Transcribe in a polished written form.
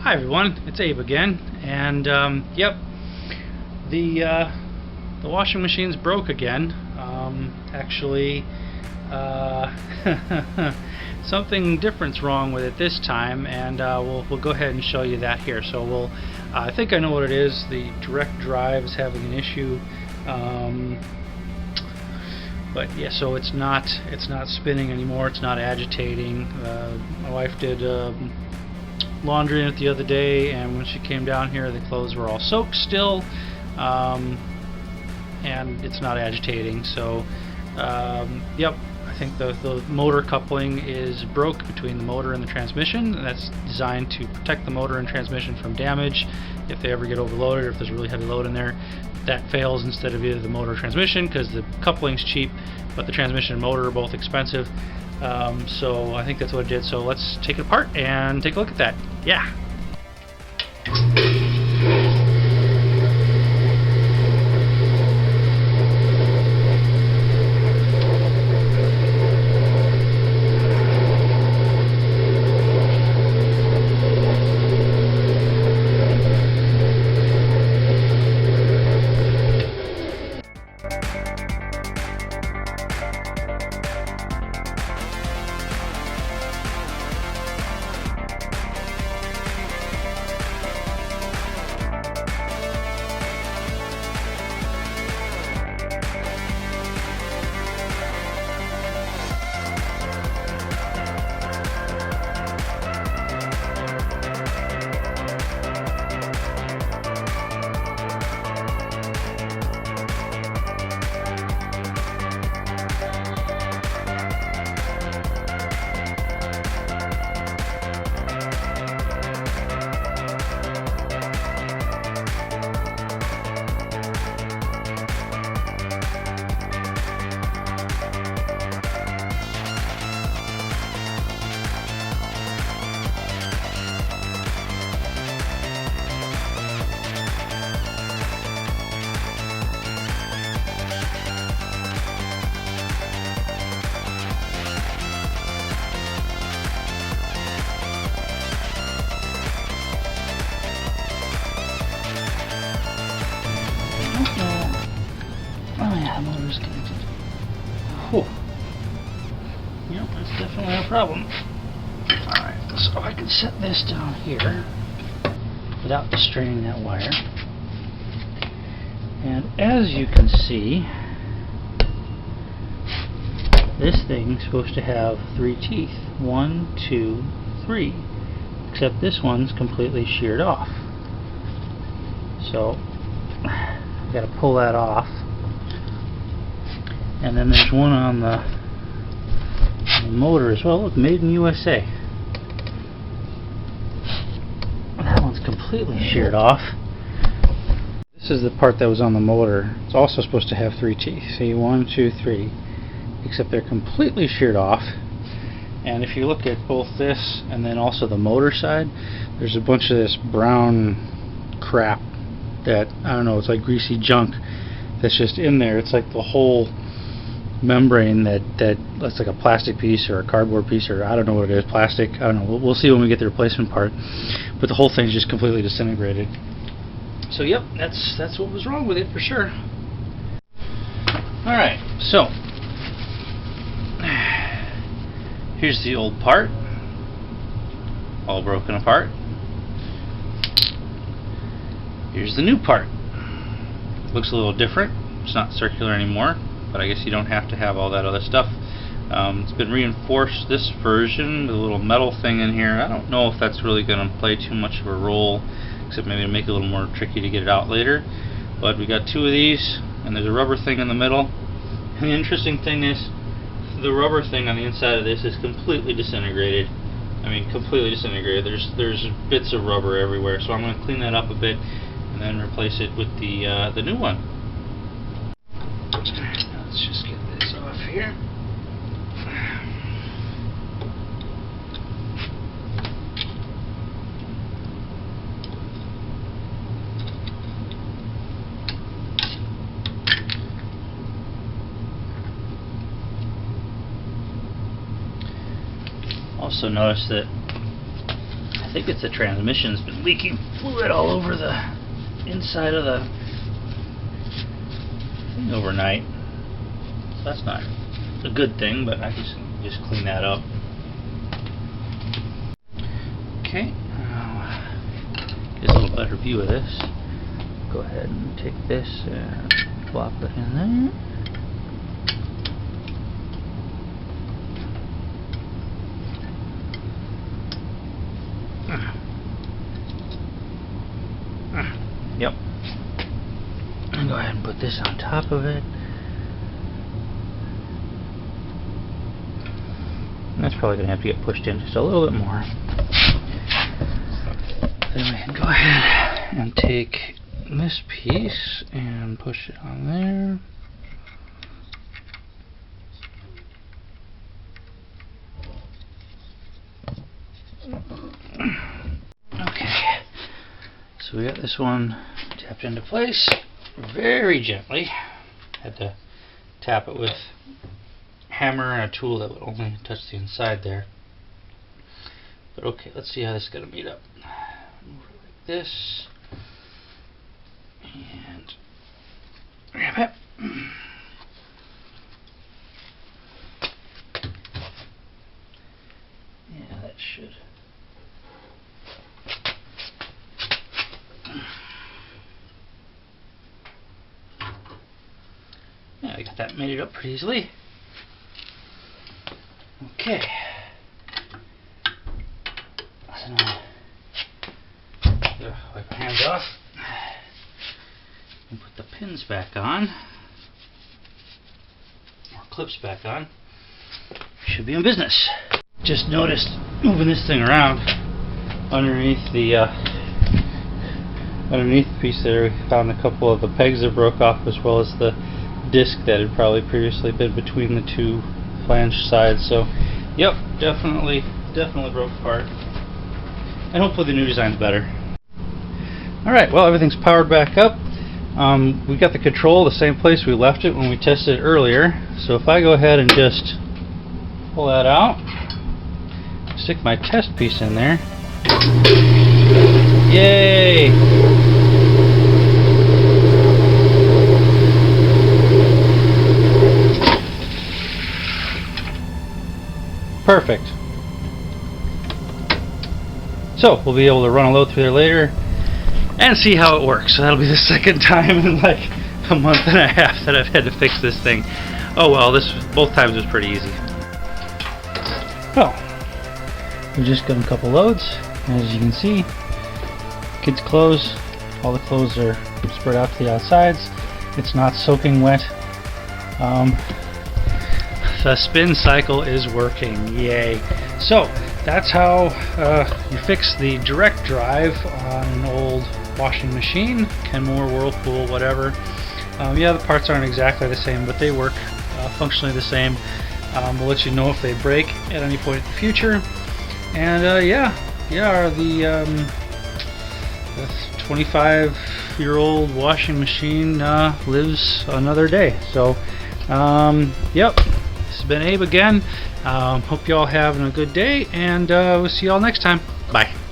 Hi everyone, it's Abe again, and yep, the washing machine's broke again. Actually, something different's wrong with it this time, and we'll go ahead and show you that here. So I think I know what it is. The direct drive is having an issue, but yeah, so it's not spinning anymore. It's not agitating. My wife did laundry in it the other day, and when she came down here, the clothes were all soaked still, and it's not agitating. So yep, I think the motor coupling is broke between the motor and the transmission, and that's designed to protect the motor and transmission from damage if they ever get overloaded, or if there's a really heavy load in there. That fails instead of either the motor or transmission, because the coupling's cheap but the transmission and motor are both expensive. So I think that's what it did. So let's take it apart and take a look at that. Yeah. Oh yeah, the motor's connected. Whew. Yep, that's definitely a problem. Alright, so I can set this down here without straining that wire. And as you can see, this thing's supposed to have 3 teeth. 1, 2, 3. Except this one's completely sheared off. So I've got to pull that off. And then there's one on the motor as well. Look, made in USA. That one's completely sheared off. This is the part that was on the motor. It's also supposed to have 3 teeth. See, 1, 2, 3. Except they're completely sheared off. And if you look at both this and then also the motor side, there's a bunch of this brown crap that, I don't know, it's like greasy junk that's just in there. It's like the whole membrane that's like a plastic piece or a cardboard piece, or I don't know what it is, plastic, I don't know, we'll see when we get the replacement part, but the whole thing's just completely disintegrated. So yep, that's what was wrong with it for sure. Alright, so here's the old part, all broken apart. Here's the new part. Looks a little different. It's not circular anymore, but I guess you don't have to have all that other stuff. It's been reinforced, this version, with a little metal thing in here. I don't know if that's really going to play too much of a role, except maybe to make it a little more tricky to get it out later. But we got 2 of these, and there's a rubber thing in the middle. And the interesting thing is, the rubber thing on the inside of this is completely disintegrated. I mean, completely disintegrated. There's bits of rubber everywhere. So I'm going to clean that up a bit and then replace it with the new one. Let's just get this off here. Also notice that I think it's the transmission's been leaking fluid all over the inside of the thing overnight. So that's not a good thing, but I just clean that up. Okay, now get a little better view of this. Go ahead and take this and plop it in there. Yep. And go ahead and put this on top of it. And that's probably going to have to get pushed in just a little bit more. Then we can go ahead and take this piece and push it on there. Okay, so we got this one tapped into place very gently. Had to tap it with a hammer and a tool that would only touch the inside there. But okay, let's see how this is going to meet up. Move it like this and grab it. Yeah, that should. Yeah, I got that made it up pretty easily. Okay. So now, wipe my hands off and put the pins back on, or clips back on. Should be in business. Just noticed moving this thing around underneath the piece there. We found a couple of the pegs that broke off, as well as the disc that had probably previously been between the two flange sides. So, yep, definitely broke apart. And hopefully the new design's better. Alright, well, everything's powered back up. We got the control the same place we left it when we tested it earlier. So if I go ahead and just pull that out, stick my test piece in there. Yay! Perfect. So we'll be able to run a load through there later and see how it works. So that'll be the second time in like a month and a half that I've had to fix this thing. Oh well, both times was pretty easy. Well, we just got a couple loads. As you can see, kids' clothes, all the clothes are spread out to the outsides. It's not soaking wet. The spin cycle is working, yay. So that's how you fix the direct drive on an old washing machine, Kenmore, Whirlpool, whatever. Yeah, the parts aren't exactly the same, but they work functionally the same. We'll let you know if they break at any point in the future. And the 25-year-old washing machine lives another day. So, yep. This has been Abe again. Hope you all having a good day, and we'll see you all next time. Bye.